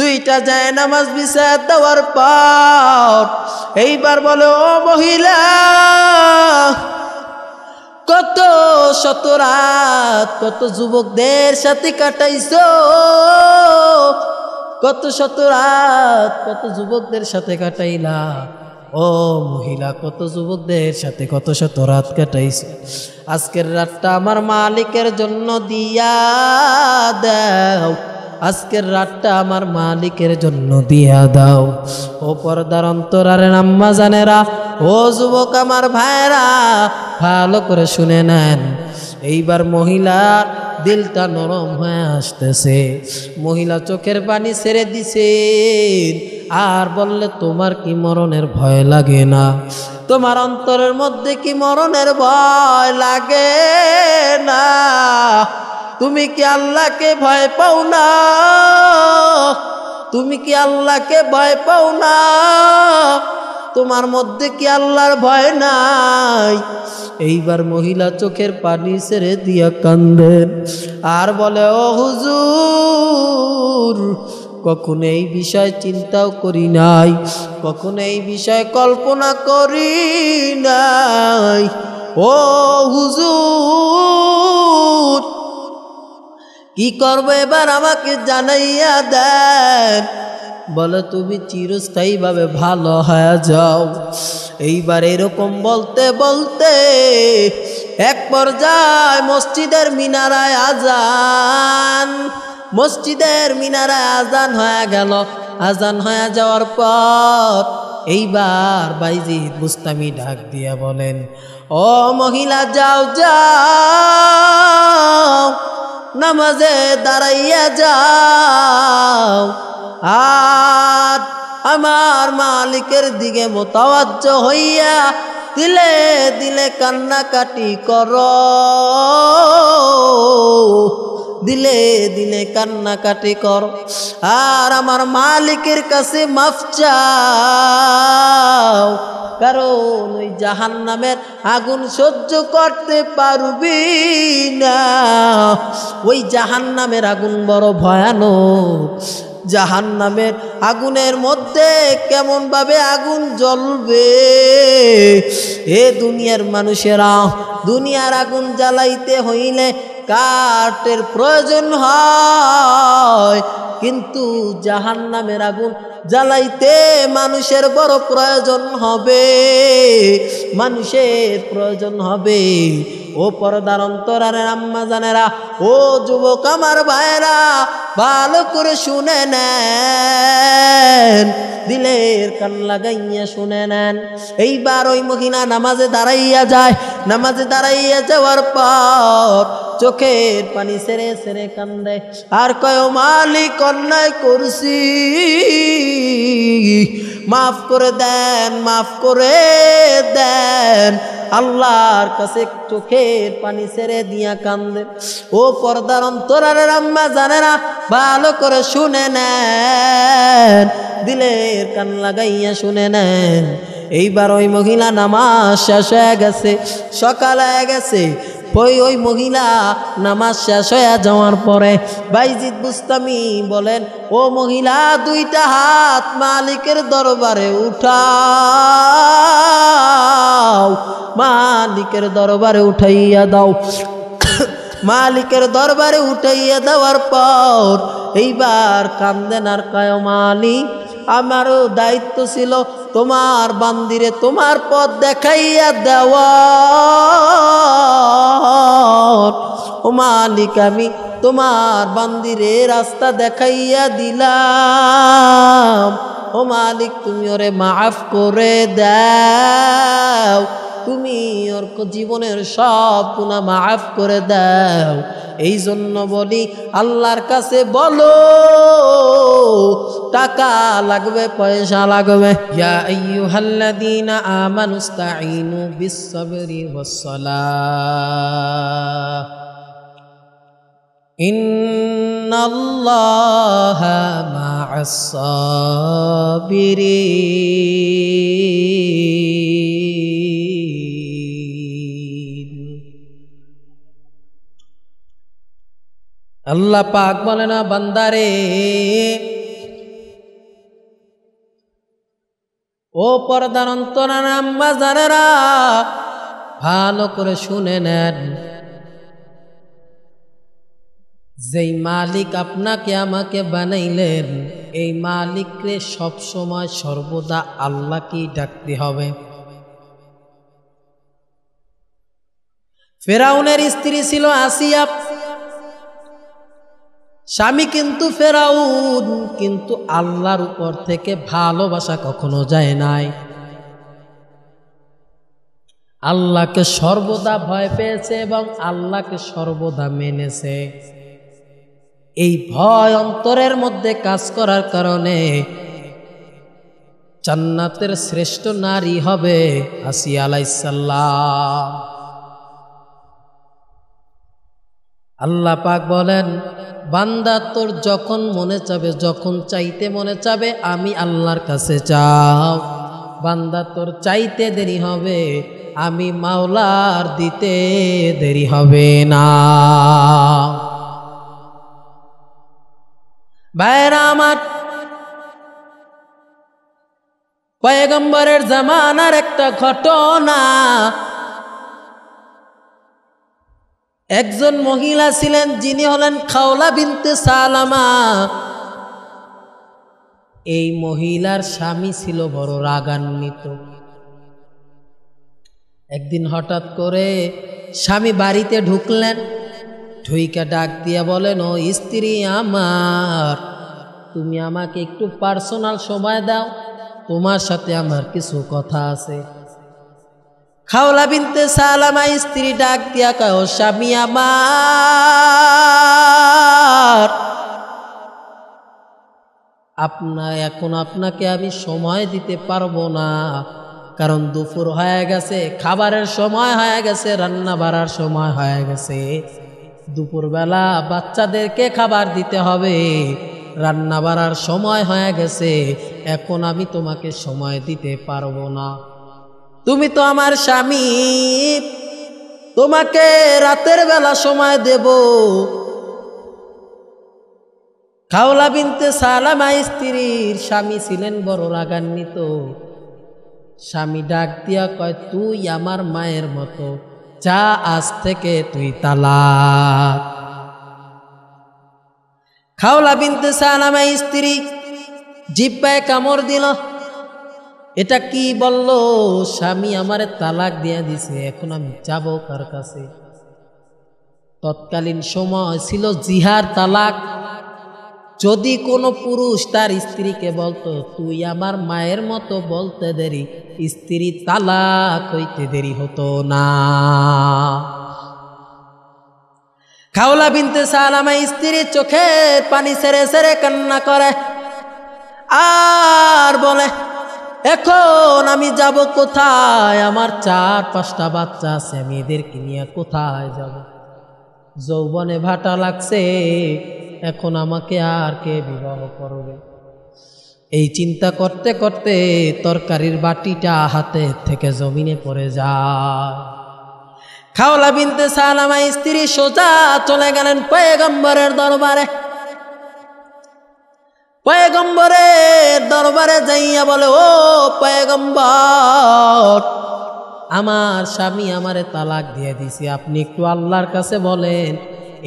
দুইটা জায়নামাজ বিছায়া দেওয়ার পর এইবার বলে, ও মহিলা, কত শত রাত কত যুবকদের সাথে কাটাইছো, কত শত রাত কত যুবকদের সাথে কাটাইলা। ও মহিলা, কত যুবকদের সাথে কত শত রাত কাটাইছো, আজকের রাতটা আমার মালিকের জন্য দিয়া দাও, আজকের রাতটা আমার মালিকের জন্য দিয়া দাও। ও পর্দার অন্তরারে আম্মা জানেরা, ও যুবক আমার ভাইরা, ভালো করে শুনে নেন। এইবার মহিলার দিলটা নরম হয়ে আসতেছে, মহিলা চোখের পানি ছেড়ে দিছে আর বললে, তোমার কি মরণের ভয় লাগে না? তোমার অন্তরের মধ্যে কি মরণের ভয় লাগে না? তুমি কি আল্লাহকে ভয় পাও না? তুমি কি আল্লাহকে ভয় পাও না? তোমার মধ্যে কি আল্লাহর ভয় নাই? এইবার মহিলা চোখের পানি ছেড়ে দিয়া কান্দেন আর বলে, ও হুজুর, কখনো এই বিষয় চিন্তাও করি নাই, কখনো এই বিষয় কল্পনা করি নাই। ও হুজুর, কি করবো এবার আমাকে জানাইয়া দেন। বলে, তুমি চিরস্থায়ীভাবে ভালো হয়ে যাও। এইবার এরকম বলতে বলতে এক পর্যায়ে মসজিদের মিনারায় আজান, মসজিদের মিনারায় আজান হয়ে গেল। আজান হয়ে যাওয়ার পর এইবার বাইজিদ বুস্তামি ডাক দিয়া বলেন, ও মহিলা, যাও যাও, নামাজে দাঁড়াইয়া যাও আর আমার মালিকের দিকে মুতাওয়াজ্জহ হইয়া দিলে দিলে কান্নাকাটি করো, দিলে দিলে কান্নাকাটি করো আর আমার মালিকের কাছে মাফ চাও, কারণ ওই জাহান্নামের আগুন সহ্য করতে পারবি না। ওই জাহান্নামের আগুন বড় ভয়ানক। জাহান্নামের আগুনের মধ্যে কেমন ভাবে আগুন জ্বলবে। এ দুনিয়ার মানুষেরা, দুনিয়ার আগুন জ্বালাইতে হইলে কাঠের প্রয়োজন হয়, কিন্তু জাহান্নামের আগুন জ্বালাইতে মানুষের বড় প্রয়োজন হবে, মানুষের প্রয়োজন হবে। ও পর্দার অন্তরারের আম্মা জানেরা, ও যুবক আমার ভাইরা, ভালো করে শুনে নেন, দিলের কান লাগাইয়া শুনে নেন। এইবার ওই মহিলা নামাজে দাঁড়াইয়া যায়। নামাজে দাঁড়াইয়া যাওয়ার পর চোখের পানি ছেড়ে ছেড়ে কান্দে আর কয়, মালিক, অন্যায় করছি, মাফ করে দেন, মাফ করে দেন। আল্লাহর কাছে চোখের পানি ছেড়ে দিয়া কান্দে। ও পর্দার অন্তরারের আম্মা জানেরা, ভালো করে শুনে নেন, দিলের কান লাগাইয়া শুনে নেন। এইবার ওই মহিলা নামাজ শেষ হয়ে গেছে, সকাল হয়ে গেছে। ওই মহিলা নামাজ শেষ হয়ে যাওয়ার পরে বাইজিদ বুস্তামি বলেন, ও মহিলা, দুইটা হাত মালিকের দরবারে উঠাও, মালিকের দরবারে উঠাইয়া দাও। মালিকের দরবারে উঠাইয়া দেওয়ার পর এইবার কান্দেন আর কয়, মালিক, আমারও দায়িত্ব ছিল তোমার বান্দিরে তোমার পথ দেখাইয়া দেওয়া। ও মালিক, আমি তোমার বান্দিরে রাস্তা দেখাইয়া দিলাম। ও মালিক, তুমি ওরে মাফ করে দাও, তুমি ওর জীবনের সব গুনাহ মাফ করে দাও। এই জন্য বলি, আল্লাহর কাছে বলো, টাকা লাগবে, পয়সা লাগবে। ইয়া আইয়ুহাল্লাযীনা আমানুস্তাঈনু বিস-সাবরি ওয়াস-সালাহ, ইন্নাল্লাহা মা'আস-সাবিরিন। আল্লাহ পাক বলে না, বান্দারে, ও পর্দার অন্তরার আম্মা জানেরা, ভালো করে শুনে নেন, যেই মালিক আপনাকে আমাকে বানাইলেন, এই মালিককে সব সময় সর্বদা আল্লাহকেই ডাকতে হবে। ফেরাউনের স্ত্রী ছিল আসিয়া, স্বামী কিন্তু ফেরাউন, কিন্তু আল্লাহর উপর থেকে ভালোবাসা কখনো যায় নাই। আল্লাহকে সর্বদা ভয় পেয়েছে এবং আল্লাহকে সর্বদা মেনেছে। এই ভয় অন্তরের মধ্যে কাজ করার কারণে জান্নাতের শ্রেষ্ঠ নারী হবে আসিয়া আলাইহিস সালাম। আল্লাহ পাক বলেন, বান্দা তোর যখন মনে চাবে, যখন চাইতে মনে চাবে, আমি আল্লাহর কাছে চাও। বান্দা তোর চাইতে দেরি হবে, আমি মাওলার দিতে দেরি হবে না। ভাইরা আমার, পয়গম্বরের জামানার একটা ঘটনা। একজন মহিলা ছিলেন, যিনি হলেন খাওলা বিনতে সালামা। এই মহিলার স্বামী ছিল বড় রাগান্বিত। একদিন হঠাৎ করে স্বামী বাড়িতে ঢুকলেন, ঢুইকা ডাক দিয়া বলেন, ও স্ত্রী আমার, তুমি আমাকে একটু পার্সোনাল সময় দাও, তোমার সাথে আমার কিছু কথা আছে। খাওলা বিনতে সালামা স্ত্রী ডাক দিয়া কয়, ও স্বামী আমার, এখন আপনাকে আমি সময় দিতে পারবো না, কারণ দুপুর হয়ে গেছে, খাবারের সময় হয়ে গেছে, রান্না বাড়ার সময় হয়ে গেছে। দুপুরবেলা বাচ্চাদেরকে খাবার দিতে হবে, রান্না বাড়ার সময় হয়ে গেছে, এখন আমি তোমাকে সময় দিতে পারবো না। তুমি তো আমার স্বামী, তোমাকে রাতের বেলা সময় দেব। খাওলা বিনতে সালামা স্ত্রীর স্বামী ছিলেন বড় রাগান্বিত। স্বামী ডাক দিয়া কয়, তুই আমার মায়ের মতো, যা আজ থেকে তুই তালাক। খাওলা বিনতে সালামা স্ত্রী জিহ্বায় কামড় দিল। এটা কি বলল? স্বামী আমারে তালাক দিয়া দিছে, এখন আমি যাব কার কাছে? তৎকালীন সময় ছিল জিহার তালাক। যদি কোনো পুরুষ তার স্ত্রীকে বলতো তুই আমার মায়ের মতো, বলতে দেরি, স্ত্রী তালাক হইতে দেরি হতো না। খাওলা বিনতে সালামা স্ত্রী চোখের পানি ছেড়ে ছেড়ে কান্না করে আর বলে, এখন আমি যাব কোথায়? আমার 4-5টা বাচ্চা আছে, আমি এদেরকে নিয়ে কোথায় যাব? যৌবনে ভাটা লাগছে, এখন আমাকে আর কে বিবাহ করবে? এই চিন্তা করতে করতে তরকারির বাটিটা হাতে থেকে জমিনে পড়ে যায়। খাওলা বিনতে সালামা স্ত্রী সোজা চলে গেলেন পয়গম্বরের দরবারে। পয়গম্বরের দরবারে যাইয়া বলে, ও পয়গম্বর, আমার স্বামী আমারে তালাক দিয়ে দিছে, আপনি একটু আল্লাহর কাছে বলেন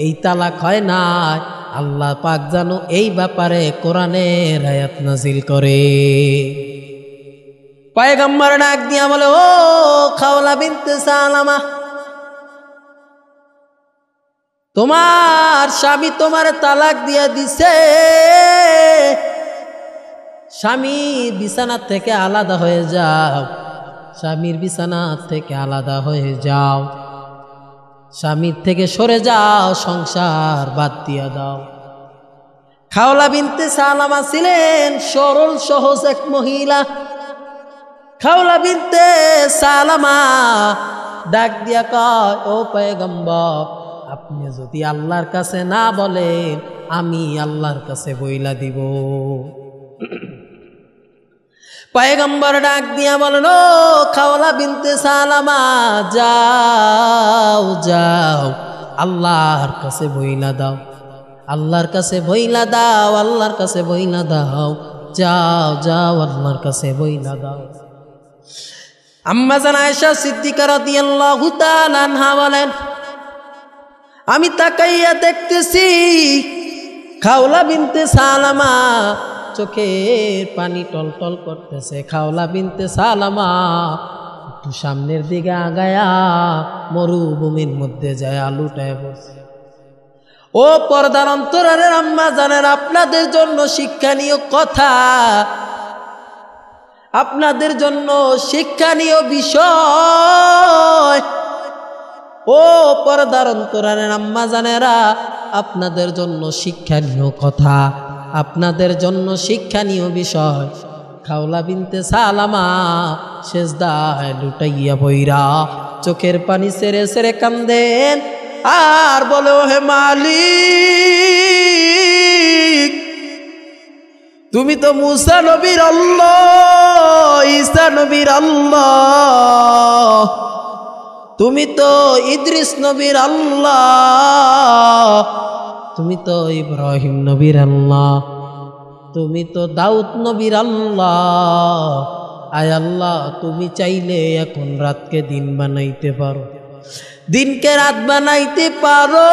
এই তালাক হয় না, আল্লাহ পাক জানো এই ব্যাপারে কোরআনের আয়াত নাজিল করে। পয়গম্বর ডাক দিয়া বলে, ও খাওলা বিনতে সালামা, তোমার স্বামী তোমার তালাক দিয়া দিছে, স্বামী বিছানা থেকে আলাদা হয়ে যাও, স্বামীর বিছানা থেকে আলাদা হয়ে যাও, স্বামীর থেকে সরে যাও, সংসার বাদ দিয়া দাও। খাওলা বিনতে সালামা ছিলেন সরল সহজ এক মহিলা। খাওলা বিনতে সালামা ডাক দিয়া কয়, ও পয়গম্বর, আপনি যদি আল্লাহর কাছে না বলেন, আমি আল্লাহর কাছে বইলা দিব। পয়গম্বর ডাক দিয়া বলেন, ও খাওলা বিনতে সালামা, যাও যাও, আল্লাহর কাছে বইলা দাও, আল্লাহর কাছে বইলা দাও, আল্লাহর কাছে বইলা দাও, যাও যাও আল্লাহর কাছে বইলা দাও। আম্মা জান আয়েশা সিদ্দিকা রাদিয়াল্লাহু তাআলা আনহা বলেন, আমি তাকাইয়া দেখতেছি খাওলা বিনতে সালামা চোখের পানি টলটল করতেছে। খাওলা বিনতে সালামা একটু সামনের দিকে আগায়া মরুভূমির মধ্যে যায় আলুটায় বসে। ও পর্দার অন্তরালের আম্মা জানেন, আপনাদের জন্য শিক্ষণীয় কথা, আপনাদের জন্য শিক্ষণীয় বিষয়। ও পর্দার অন্তরালের আম্মা জানেরা, আপনাদের জন্য শিক্ষণীয় কথা, আপনাদের জন্য শিক্ষণীয় বিষয়। খাওলা বিনতে সালামা সেজদায় লুটাইয়া বইরা চোখের পানি সেরে সেরে কান্দেন আর বলে, ও হে মালিক, তুমি তো মুসা নবীর আল্লাহ, ঈসা নবীর আল্লাহ, তুমি তো ইদ্রিস নবীর আল্লাহ, তুমি তো ইব্রাহিম নবীর আল্লাহ, তুমি তো দাউদ নবীর আল্লাহ। আয় আল্লাহ, তুমি চাইলে এখন রাতকে দিন বানাইতে পারো, দিনকে রাত বানাইতে পারো।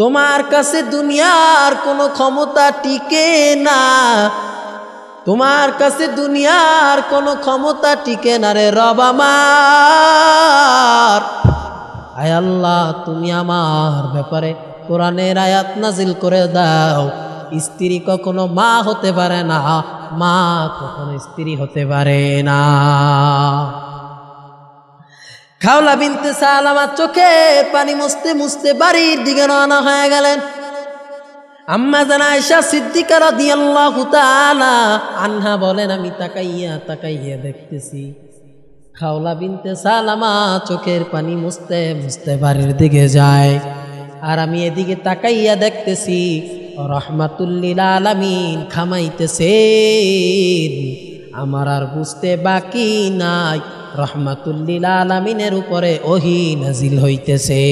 তোমার কাছে দুনিয়ার কোনো ক্ষমতা টিকে না, তোমার কাছে দুনিয়ার কোনো ক্ষমতা টিকে না রে রব আমার। আয় আল্লাহ, তুমি আমার ব্যাপারে কোরআনের আয়াত নাজিল করে দাও। স্ত্রী কখনো মা হতে পারে না, মা কখনো স্ত্রী হতে পারে না। খাওলা বিনতে সালামা চোখে পানি মুছতে মুছতে বাড়ির দিকে রওনা হয়ে গেলেন। আম্মা জান আয়েশা সিদ্দিকা রাদিয়াল্লাহু তাআলা আনহা বলেন, আমি তাকাইয়া তাকাইয়া দেখতেছি খাওলা বিনতে সালামা চোখের পানি মুছতে মুছতে বাড়ির দিকে যায়, আর আমি এদিকে তাকাইয়া দেখতেছি রহমাতুল লিল আলামিন খামাইতেছেন। আমার আর বুঝতে বাকি নাই, রহমাতুল লিল আলামিনের উপরে ওহী নাজিল হইতেছে।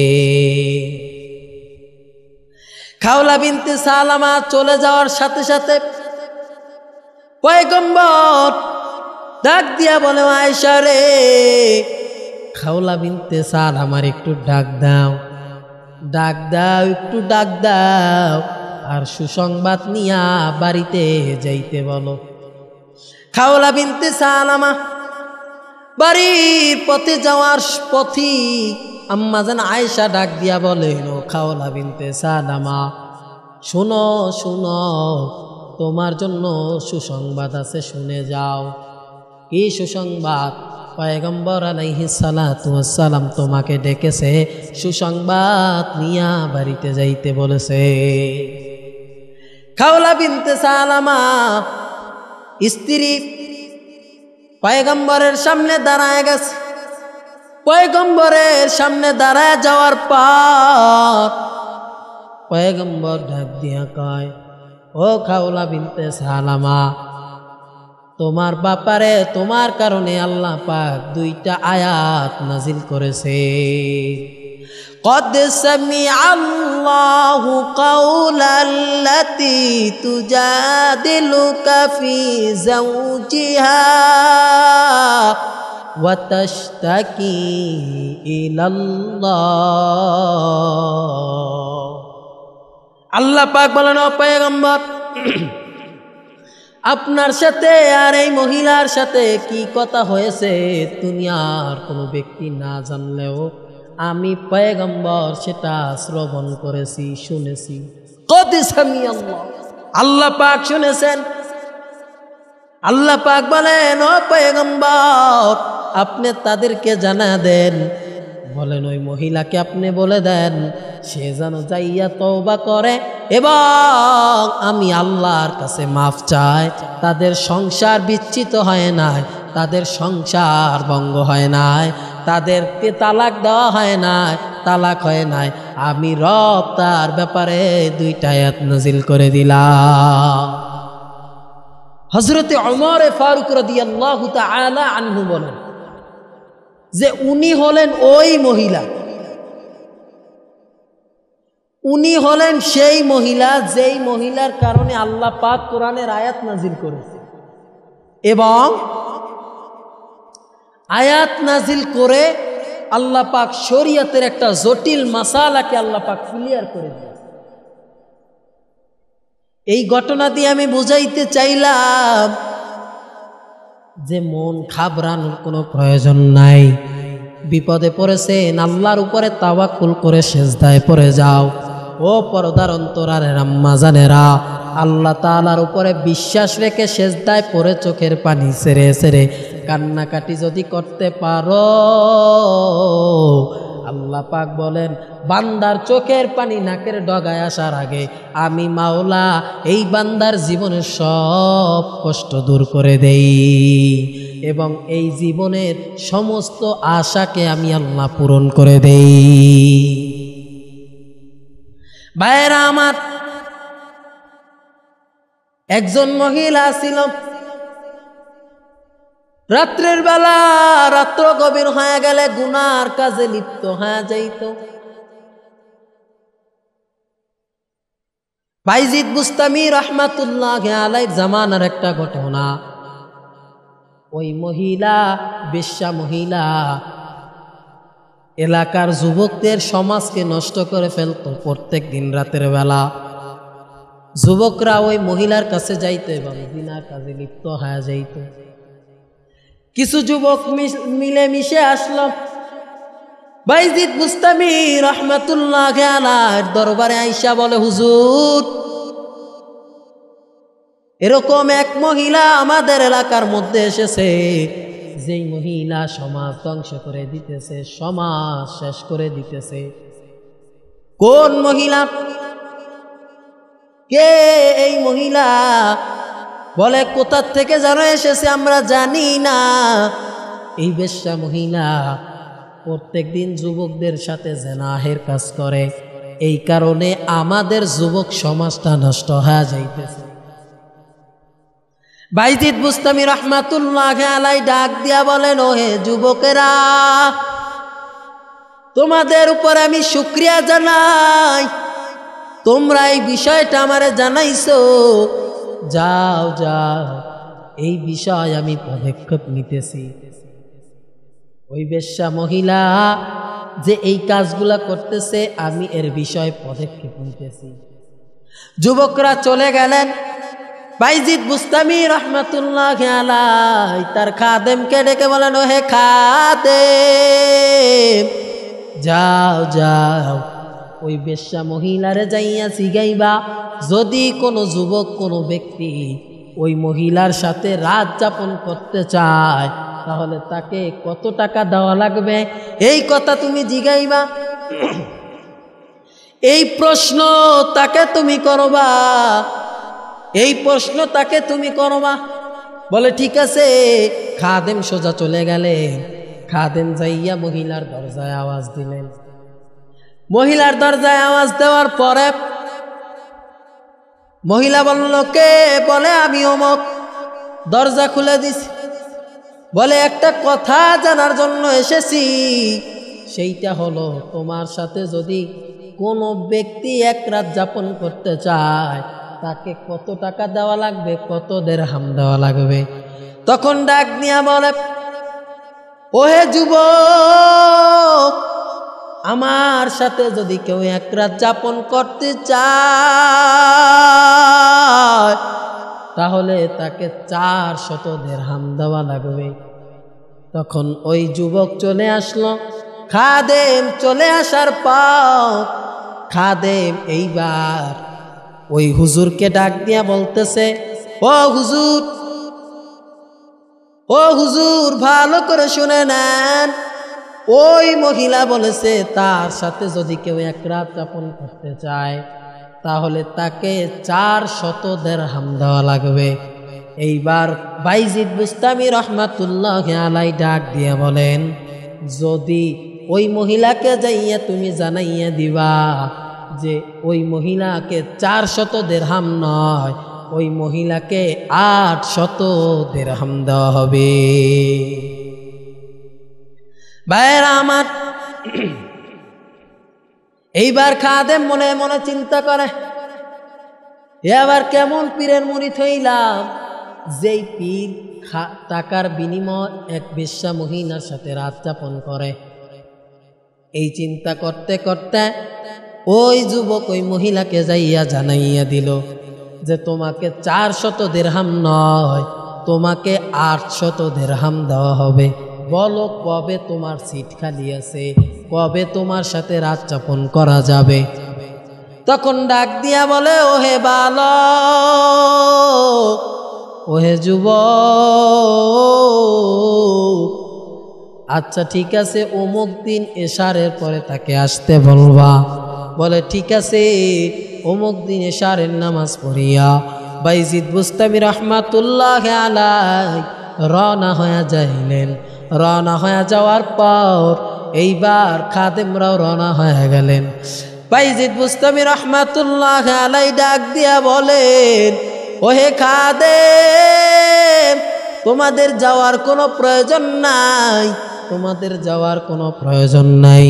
খাওলা বিনতে সালামা চলে যাওয়ার সাথে সাথে পয়গম্বর ডাক দিয়া বলে, আয়েশা রে, খাওলা বিনতে সালামার একটু ডাক দাও, ডাক দাও, একটু ডাক দাও, আর সুসংবাদ নিয়া বাড়িতে যাইতে বলো। খাওলা বিনতে সালামা বাড়ির পথে যাওয়ার পথি আম্মা জান আয়েশা ডাক দিয়া বলেন, ও খাওলা বিনতে সালামা, শুনো শুনো, তোমার জন্য সুসংবাদ আছে, শুনে যাও। কি সুসংবাদ? পয়গম্বর আলাইহিস সালাতু ওয়াস সালাম তোমাকে ডেকেছে, সুসংবাদ নিয়া বাড়িতে যাইতে বলেছে। খাওলা বিনতে সালামা স্ত্রী পয়গম্বরের সামনে দাঁড়ায় গেছে। পয়গম্বরের সামনে দাঁড়ায় যাওয়ার পর পয়গম্বর ডাক দিয়া কয়, ও খাওলা বিনতে সালামা, তোমার ব্যাপারে তোমার কারণে আল্লাহ পাক দুইটা আয়াত নাজিল করেছে। قد سمع الله قول التي تجادلك في زوجها وتشتكي إلى الله। আল্লাহ পাক বলেন, ও পয়গম্বর, আপনার সাথে আর এই মহিলার সাথে কি কথা হয়েছে দুনিয়ার কোনো ব্যক্তি না জানলেও আমি পয়গম্বর সেটা শ্রবণ করেছি, শুনেছি। কদ সামিআল্লাহ, আল্লাহ পাক শুনেছেন। আল্লাহ পাক বলেন, ও পয়গম্বর, আপনি তাদেরকে জানা দেন, বলেন ওই মহিলাকে আপনি বলে দেন সে যেন যাইয়া তওবা করে এবং আমি আল্লাহর কাছে মাফ চাই। তাদের সংসার বিচ্ছিত হয় নাই, তাদের সংসার ভঙ্গ হয় নাই, তাদেরকে তালাক দেওয়া হয় নাই, তালাক হয় নাই। আমি রব তার ব্যাপারে দুইটা আয়াত নাজিল করে দিলাম। হযরতে ওমর ফারুক রাদিয়াল্লাহু তাআলা আনহু বলেন যে উনি হলেন ওই মহিলা, উনি হলেন সেই মহিলা যেই মহিলার কারণে আল্লাহ পাক কোরআনের আয়াত নাজিল করেছে, এবং আয়াত নাজিল করে আল্লাহ পাক শরীয়তের একটা জটিল মাসালাকে আল্লাহ পাক ক্লিয়ার করে দিয়েছে। এই ঘটনা দিয়ে আমি বুঝাইতে চাইলাম যে মন ঘাবড়ানোর কোনো প্রয়োজন নাই। বিপদে পড়েছেন, আল্লাহর উপরে তাওয়াক্কুল করে সেজদায় পড়ে যাও। ও পর্দার অন্তরালের আম্মা জানেরা, আল্লাহ তাআলার উপরে বিশ্বাস রেখে সেজদায় পড়ে চোখের পানি ছেড়ে ছেড়ে কান্নাকাটি যদি করতে পারো, আল্লাহ পাক বলেন বান্দার চোখের পানি নাকের ডগায় আসার আগে আমি মাওলা এই বান্দার জীবনের সব কষ্ট দূর করে দেই, এবং এই জীবনের সমস্ত আশাকে আমি আল্লাহ পূরণ করে দেই। ভাইয়েরা আমার, একজন মহিলা ছিল, রাত্রের বেলা রাত্র গভীর হয়ে গেলে গুনার কাজে লিপ্ত হয়ে যাইত। বাইজিদ বুস্তামি রাহমাতুল্লাহ আলাইহির জামানার একটা ঘটনা। ওই মহিলা, বেশ্যা মহিলা, এলাকার যুবকদের সমাজকে নষ্ট করে ফেলতো। প্রত্যেক দিন রাতের বেলা যুবকরা ওই মহিলার কাছে যাইতো এবং জিনার কাজে লিপ্ত হয়ে যাইত। কিছু যুবক মিলে মিশে আসলো বাইজিদ বুস্তামি রাহমাতুল্লাহ আলাইহির দরবারে আইসা বলে, হুজুর, এরকম এক মহিলা আমাদের এলাকার মধ্যে এসেছে, যেই মহিলা সমাজ ধ্বংস করে দিতেছে, সমাজ শেষ করে দিতেছে। কোন মহিলা? কে এই মহিলা? বলে, কোথা থেকে যেন এসেছে আমরা জানি না। এই বেশ্যা মহিলা প্রত্যেক দিন যুবকদের সাথে জেনাহের কাজ করে, এই কারণে আমাদের যুবক সমাজটা নষ্ট হয়ে যাইতেছে। বাইজিদ বুস্তামি রাহমাতুল্লাহ আলাইহি ডাক দিয়া বলেন, ও হে যুবকেরা, তোমাদের উপর আমি শুকরিয়া জানাই, তোমরা এই বিষয়টা আমারে জানাইছো। যাও যাও, এই বিষয় আমি পদক্ষেপ নিতেছি। ওই বেশ্যা মহিলা যে এই কাজগুলা করতেছে, আমি এর বিষয়ে পদক্ষেপ নিতেছি। যুবকরা চলে গেলেন। বাইজিদ বুস্তামি রাহমাতুল্লাহ আলাইহি তার খাদেমকে ডেকে বলেন, ও হে খাদেম, যাও যাও, ওই বেশ্যা মহিলারে যাইয়া জিগাইবা, যদি কোনো যুবক, কোনো ব্যক্তি ওই মহিলার সাথে রাত যাপন করতে চায়, তাহলে তাকে কত টাকা দেওয়া লাগবে, এই কথা তুমি জিগাইবা। এই প্রশ্ন তাকে তুমি করবা, এই প্রশ্ন তাকে তুমি করবা। বলে, ঠিক আছে। খাদেম সোজা চলে গেলেন। খাদেম যাইয়া মহিলার দরজায় আওয়াজ দিলেন। মহিলার দরজায় আওয়াজ দেওয়ার পরে মহিলা বলল, কে? বলে, আমি অমুক। দরজা খুলে দিছি। বলে, একটা কথা জানার জন্য এসেছি, সেইটা হলো তোমার সাথে যদি কোনো ব্যক্তি এক রাত যাপন করতে চায়, তাকে কত টাকা দেওয়া লাগবে, কত দিরহাম দেওয়া লাগবে। তখন ডাক নিয়া বলে, ওহে যুবক, আমার সাথে যদি কেউ এক রাত যাপন করতে চায়, তাহলে তাকে 400 দিরহাম দেওয়া লাগবে। তখন ওই যুবক চলে আসলো। খাদেম চলে আসার পর খাদেম এইবার ওই হুজুরকে ডাক দিয়া বলতেছে, ও হুজুর, ও হুজুর, ভালো করে শুনে নেন। ওই মহিলা বলেছে তার সাথে যদি কেউ এক রাত যাপন করতে চায়, তাহলে তাকে 400 দিরহাম দেওয়া লাগবে। এইবার বাইজিদ বুস্তামি রাহমাতুল্লাহ আলাইহি ডাক দিয়া বলেন, যদি ওই মহিলাকে যাইয়া তুমি জানাইয়া দিবা যে ওই মহিলাকে 400 দিরহাম নয়, ওই মহিলাকে 800 দিরহাম দেওয়া হবে। ভাইয়েরা আমার, এইবার খাদেম মনে মনে চিন্তা করে, এবার কেমন পীরের মুরিদ হইলাম, যেই পীর টাকার বিনিময় এক বেশ্যা মহিলার সাথে রাত যাপন করে। এই চিন্তা করতে করতে ওই যুবক ওই মহিলাকে যাইয়া জানাইয়া দিল যে তোমাকে 400 দিরহাম নয়, তোমাকে 800 দিরহাম দেওয়া হবে। বলো কবে তোমার সিট খালি আছে, কবে তোমার সাথে রাত যাপন করা যাবে। তখন ডাক দিয়া বলে, ওহে বালক, ওহে যুবক, আচ্ছা ঠিক আছে, অমুক দিন এশারের পরে তাকে আসতে বলবা। বলে ঠিক আছে। অমুক দিন এশারের নামাজ পড়িয়া বাইজিদ বুস্তামি রহমাতুল্লাহ আলাইহি রওনা হয়ে যাইলেন। রওনা হয়ে যাওয়ার পর এইবার খাদেমরাও রওনা হয়ে গেলেন। বাইজিদ বুস্তামি রহমাতুল্লাহ আলাইহি ডাক দিয়া বলেন, ওহে খাদেম, তোমাদের যাওয়ার কোনো প্রয়োজন নাই, তোমাদের যাওয়ার কোনো প্রয়োজন নাই,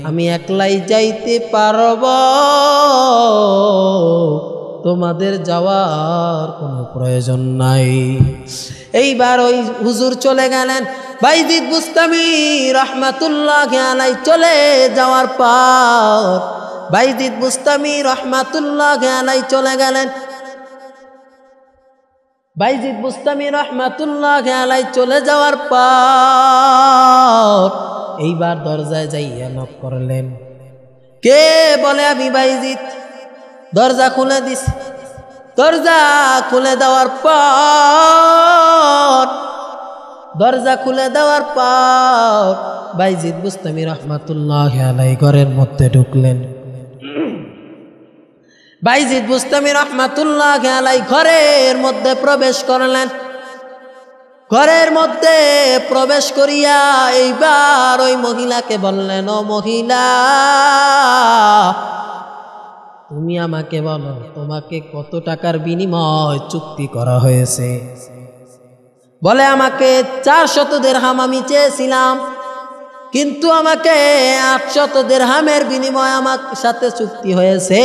আমি একলাই যাইতে পারব, তোমাদের যাওয়ার কোনো প্রয়োজন নাই। এইবার ওই হুজুর চলে গেলেন। বাইজিদ বুস্তামি রহমাতুল্লাহ আলাইহি চলে যাওয়ার পর বাইজিদ বুস্তামি রহমাতুল্লাহ আলাইহি চলে গেলেন। বাইজিদ বুস্তামি রহমাতুল্লাহ আলাইহি চলে যাওয়ার পর এইবার দরজায় যাইয়া নক করলেন। কে? বলে আমি বাইজিদ। দরজা খুলে দিস। দরজা খুলে দেওয়ার পর বাইজিদ বুস্তামি রহমাতুল্লাহ আলাইহি ঘরের মধ্যে ঢুকলেন। বাইজিদ বুস্তামি রহমাতুল্লাহ আলাইহি ঘরের মধ্যে প্রবেশ করলেন। ঘরের মধ্যে প্রবেশ করিয়া এইবার ওই মহিলাকে বললেন, ও মহিলা, তুমি আমাকে বলো তোমাকে কত টাকার বিনিময় চুক্তি করা হয়েছে। বলে আমাকে 400 দিরহাম আমি চেয়েছিলাম, কিন্তু আমাকে 800 দিরহামের বিনিময় আমার সাথে চুক্তি হয়েছে।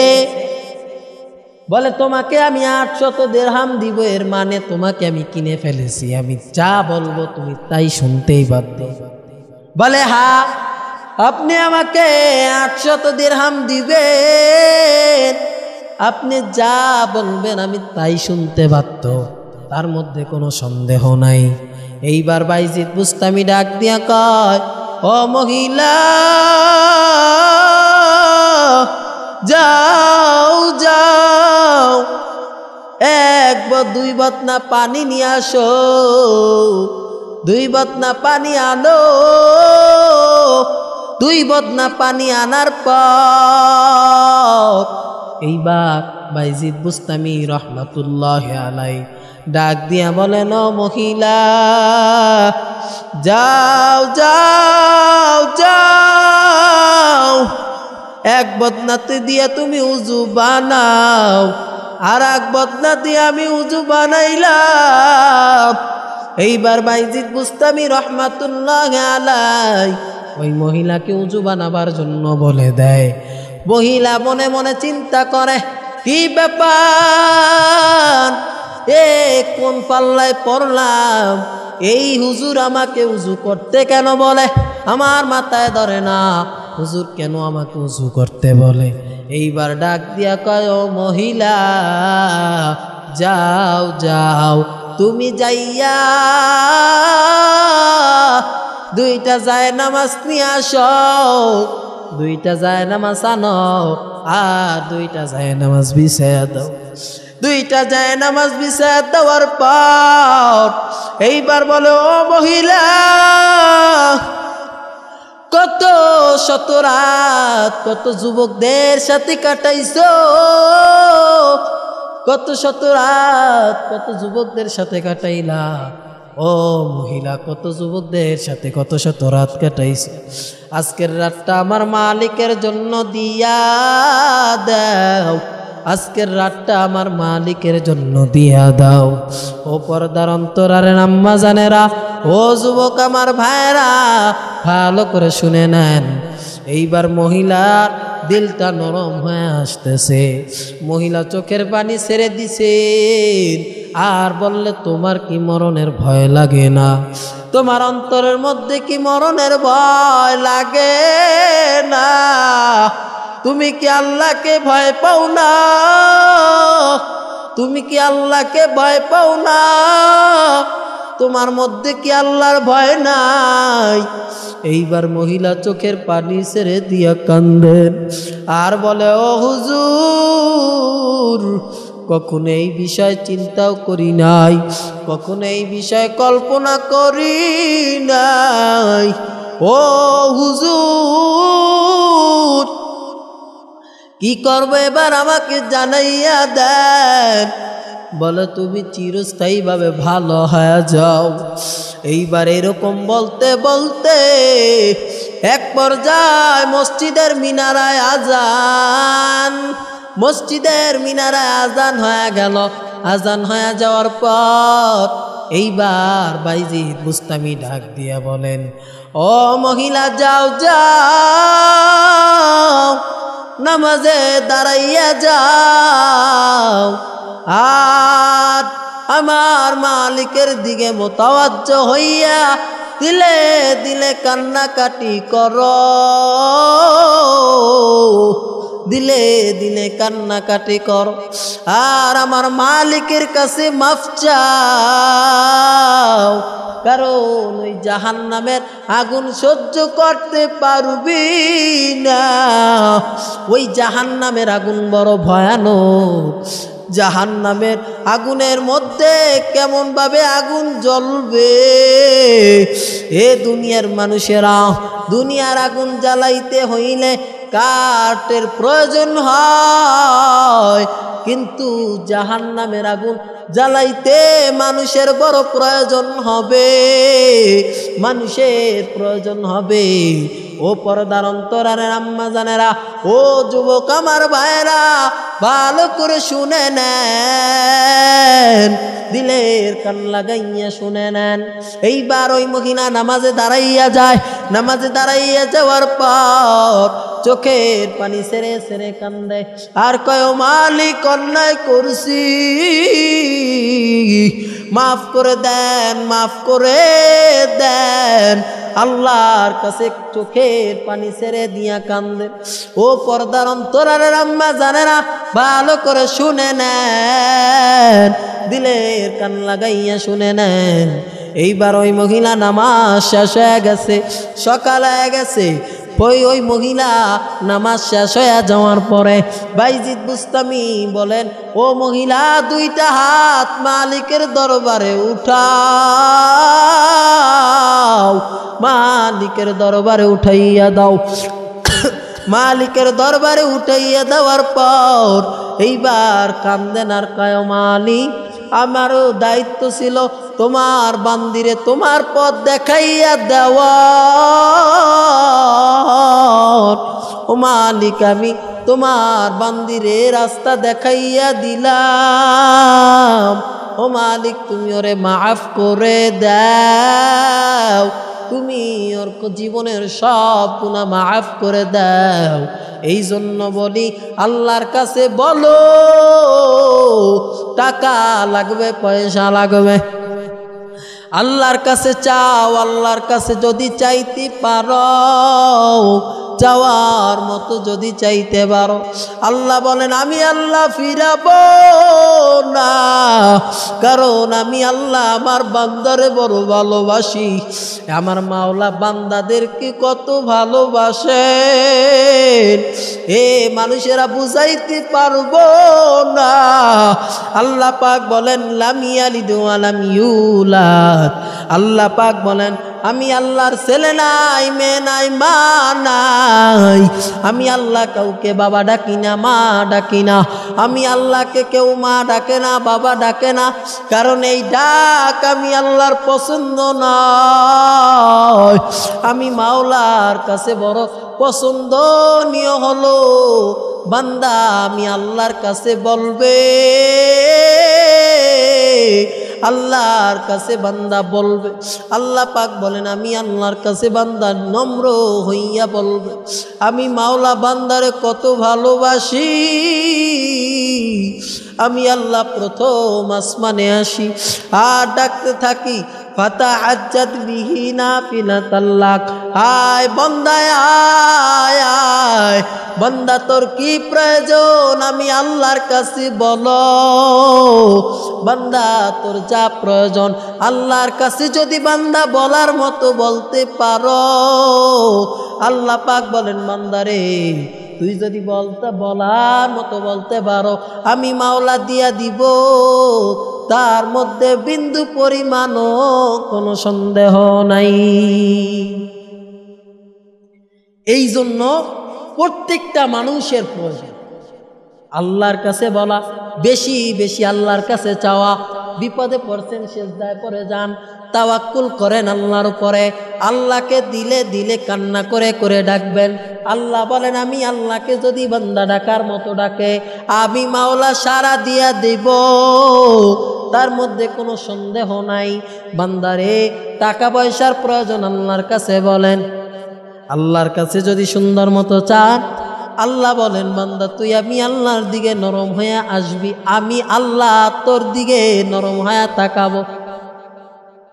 বলে তোমাকে আমি 800 দিরহাম দিব, এর মানে তোমাকে আমি কিনে ফেলেছি, আমি যা বলবো তুমি তাই শুনতেই বাধ্য। বলে হ্যাঁ, আপনি আমাকে 800 দিরহাম দিবেন, আপনি যা বলবেন আমি তাই শুনতে বাধ্য, তার মধ্যে কোনো সন্দেহ নাই। এইবার বাইজিদ বুস্তামি ডাক দিয়া কয়, ও মহিলা, যাও যাও, 1 বা 2 বতনা পানি নিয়ে আসো, 2 বতনা পানি আনো। 2 বতনা পানি আনার পর এইবার বাইজিদ বুস্তামি রহমাতুল্লাহ আলাইহি ডাক দিয়া বলেন, ও মহিলা, যাও যাও যাও, 1 বদনাতে দিয়া তুমি উজু বানাও, আর 1 বদনা দিয়ে আমি উজু বানাইলাম। এইবার বাইজিদ বুস্তামি রহমাতুল্লাহ আলাইহি ওই মহিলাকে উজু বানাবার জন্য বলে দেয়। মহিলা মনে মনে চিন্তা করে, কি ব্যাপার, কোন পাল্লায় পড়লাম, এই হুজুর আমাকে উজু করতে কেন বলে, আমার মাথায় ধরে না, হুজুর কেন আমাকে উজু করতে বলে। এইবার ডাক দিয়া কয়, ও মহিলা, যাও যাও, তুমি যাইয়া 2টা জায়নামাজ নিয়ে আসো, 2টা জায়নামাজ আনো, আর 2টা জায়নামাজ বিছায়া দাও। 2টা জায়নামাজ বিছায়া দেওয়ার পর এইবার বলো, ও মহিলা, কত শত রাত কত যুবকদের সাথে কাটাইছো, কত শত রাত কত যুবকদের সাথে কাটাইলা। ও মহিলা, কত যুবকদের সাথে কত শত রাত কাটাইছে, আজকের রাতটা আমার মালিকের জন্য দিয়া দাও, আজকের রাতটা আমার মালিকের জন্য দিয়া দাও। ও পর্দার অন্তরারে আম্মা জানেরা, ও যুবক আমার ভাইরা, ভালো করে শুনে নেন। এইবার মহিলা দিলটা নরম হয়ে আসতেছে। মহিলা চোখের পানি ছেড়ে দিছেন আর বললে, তোমার কি মরণের ভয় লাগে না? তোমার অন্তরের মধ্যে কি মরণের ভয় লাগে না? তুমি কি আল্লাহকে ভয় পাও না? তুমি কি আল্লাহকে ভয় পাও না? তোমার মধ্যে কি আল্লাহর ভয় নাই? এইবার মহিলা চোখের পানি ছেড়ে দিয়া কান্দেন আর বলে, ও হুজুর, কখনো এই বিষয় চিন্তাও করি নাই, কখনো এই বিষয় কল্পনা করি নাই। ও হুজুর, কি করবো এবার আমাকে জানাইয়া দেন। বলে, তুমি চিরস্থায়ীভাবে ভালো হয়ে যাও। এইবার এরকম বলতে বলতে এক পর্যায়ে মসজিদের মিনারায় আজান, মসজিদের মিনারায় আজান হয়ে গেল। আজান হয়ে যাওয়ার পর এইবার বাইজিদ বুস্তামি ডাক দিয়া বলেন, ও মহিলা, যাও যাও, নামাজে দাঁড়াইয়া যাও আর আমার মালিকের দিকে মোতাওয়াজ্জ হইয়া দিলে দিলে কান্নাকাটি করো, দিলে দিলে কান্নাকাটি করো আর আমার মালিকের কাছে মাফ চাও, কারণ ওই জাহান্নামের আগুন সহ্য করতে পারবি না। ওই জাহান্নামের আগুন বড় ভয়ানক। জাহান্নামের আগুনের মধ্যে কেমন ভাবে আগুন জ্বলবে। এ দুনিয়ার মানুষেরা, দুনিয়ার আগুন জ্বালাইতে হইলে কাঠের প্রয়োজন হয়, কিন্তু জাহান্নামের আগুন জ্বালাইতে মানুষের বড় প্রয়োজন হবে, মানুষের প্রয়োজন হবে। ও পর্দার অন্তরালের আম্মা জানেরা, ও যুবক আমার ভাইয়েরা, ভালো করে শুনে নেন, দিলের কান লাগাইয়া শুনে নেন। এইবার ওই মহিলা নামাজে দাঁড়াইয়া যায়। নামাজে দাঁড়াইয়া যাওয়ার পর চোখের পানি ছেড়ে ছেড়ে কান্দে আর কয়, ও মালিক, অন্যায় করছি, মাফ করে দেন, মাফ করে দেন। আল্লাহর কাছে চোখের পানি ছেড়ে দিয়া কান্দে। ও পর্দার অন্তরালের আম্মা জানেরা, ভালো করে শুনে নেন, দিলের কান লাগাইয়া শুনে নেন। এইবার ওই মহিলা নামাজ শেষ হয়ে গেছে, সকাল হয়ে গেছে। ওই মহিলা নামাজ শেষ হয়ে যাওয়ার পরে বাইজিদ বুস্তামি বলেন, ও মহিলা, দুইটা হাত মালিকের দরবারে উঠাও, মালিকের দরবারে উঠাইয়া দাও। মালিকের দরবারে উঠাইয়া দেওয়ার পর এইবার কান্দেন আর কয়, মালিক, আমারও দায়িত্ব ছিল তোমার বান্দিরে তোমার পথ দেখাইয়া দেওয়া। ও মালিক, আমি তোমার বান্দিরে রাস্তা দেখাইয়া দিলাম। ও মালিক, তুমি ওরে মাফ করে দাও, তুমি ওর জীবনের সব গুনাহ মাফ করে দাও। এই জন্য বলি, আল্লাহর কাছে বলো, টাকা লাগবে, পয়সা লাগবে, আল্লাহর কাছে চাও। আল্লাহর কাছে যদি চাইতে পারো, চাওয়ার মতো যদি চাইতে পারো, আল্লাহ বলেন, আমি আল্লাহ ফিরাবো না, কারণ আমি আল্লাহ আমার বান্দারে বড় ভালোবাসি। আমার মাওলা বান্দাদেরকে কত ভালোবাসেন, এ মানুষেরা বুঝাইতে পারবো না। আল্লাহ পাক বলেন, লাম ইয়ালিদ ওয়া লাম ইউলাদ। আল্লাহ পাক বলেন, আমি আল্লাহর ছেলে নাই, মেয়ে নাই, মা নাই। আমি আল্লাহ কাউকে বাবা ডাকি না, মা ডাকি না। আমি আল্লাহকে কেউ মা ডাকে না, বাবা ডাকে না, কারণ এই ডাক আমি আল্লাহর পছন্দ নয়। আমি মাওলার কাছে বড় পছন্দনীয় হলো বান্দা আমি আল্লাহর কাছে বলবে, আল্লাহর কাছে বান্দা বলবে। আল্লাহ পাক বলেন আমি আল্লাহর কাছে বান্দা নম্র হইয়া বলবে, আমি মাওলা বান্দারে কত ভালোবাসি। আমি আল্লাহ প্রথম আসমানে আসি আর ডাকতে থাকি, ফাতাহাজ্জাত বিহি নাফিলাতাল্লাক, আয় বান্দায় আয় আয়, বান্দা তোর কি প্রয়োজন আমি আল্লাহর কাছে বলো। বান্দা তোর যা প্রয়োজন আল্লাহর কাছে যদি বান্দা বলার মতো বলতে পারো, আল্লাহ পাক বলেন বান্দারে তুই যদি বলার মতো বলতে পারো, আমি মাওলা দিয়া দিব, তার মধ্যে বিন্দু পরিমাণও কোনো সন্দেহ নাই। এই জন্য প্রত্যেকটা মানুষের প্রয়োজন আল্লাহর কাছে বলা, বেশি বেশি আল্লাহর কাছে চাওয়া। বিপদে পড়ছেন সেজদায় পড়ে যান, তাওয়াক্কুল করেন আল্লাহর উপরে, আল্লাহকে দিলে দিলে কান্না করে করে ডাকবেন। আল্লাহ বলেন আমি আল্লাহকে যদি বান্দা ডাকার মতো ডাকে আমি মাওলা সাড়া দিয়া দেব, তার মধ্যে কোনো সন্দেহ নাই। বান্দারে টাকা পয়সার প্রয়োজন আল্লাহর কাছে বলেন, আল্লাহর কাছে যদি সুন্দর মতো চান, আল্লাহ বলেন বান্দা তুই আমি আল্লাহর দিকে নরম হয়ে আসবি, আমি আল্লাহ তোর দিকে নরম হয়ে তাকাবো।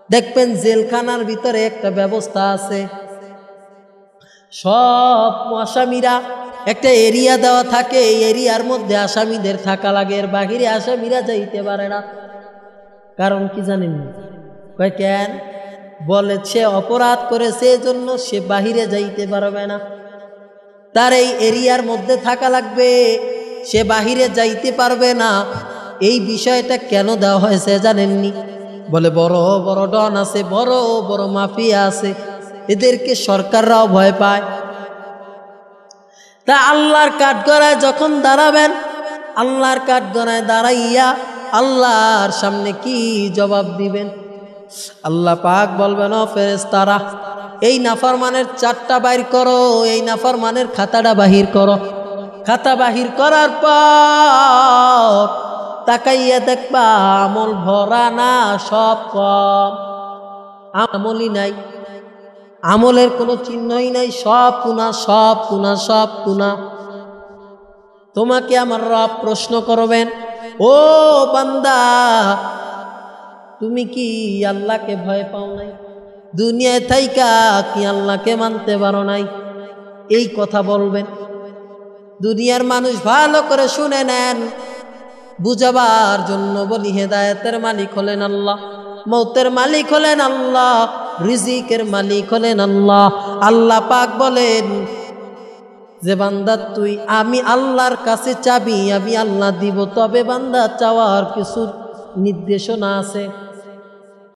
দেখবেন জেলখানার ভিতরে একটা ব্যবস্থা আছে, সব আসামিরা একটা এরিয়া দেওয়া থাকে, এই এরিয়ার মধ্যে আসামিদের থাকা লাগে, এর বাহিরে আসামিরা যাইতে পারে না। কারণ কি জানেন? কয় কেন? বলে সে অপরাধ করেছে এজন্য সে বাহিরে যাইতে পারবে না, তার এই এরিয়ার মধ্যে থাকা লাগবে, সে বাহিরে যাইতে পারবে না। এই বিষয়টা কেন দেওয়া হয়েছে জানেননি? বলে বড় বড় ডন আছে, বড় বড় মাফিয়া আছে, এদেরকে সরকাররাও ভয় পায়। তা আল্লাহর কাঠগড়ায় যখন দাঁড়াবেন, আল্লাহর কাঠগড়ায় দাঁড়াইয়া আল্লাহর সামনে কি জবাব দিবেন? আল্লাহ পাক বলবেন ও ফেরেশতারা এই নাফরমানের চারটা বাইর করো, এই নাফরমানের খাতাটা বাহির করো। খাতা বাহির করার পর তাকাইয়া দেখবা আমল ভরা না, সব কম, আমলই নাই, আমলের কোনো চিহ্নই নাই, সব কুনা সব কুনা সব কুনা। তোমাকে আমার রব প্রশ্ন করবেন, ও বান্দা তুমি কি আল্লাহকে ভয় পাও নাই? দুনিয়ায় থাইকা কি আল্লাহকে মানতে পারো নাই? এই কথা বলবেন। দুনিয়ার মানুষ ভালো করে শুনে নেন, বুঝাবার জন্য বলি হেদায়েতের মালিক হলেন আল্লাহ, মৌতের মালিক হলেন আল্লাহ, রিজিকের মালিক হলেন আল্লাহ। আল্লাহ পাক বলেন যে বান্দা তুই আমি আল্লাহর কাছে চাবি, আমি আল্লাহ দিব। তবে বান্দা চাওয়ার কিছু নির্দেশনা আছে।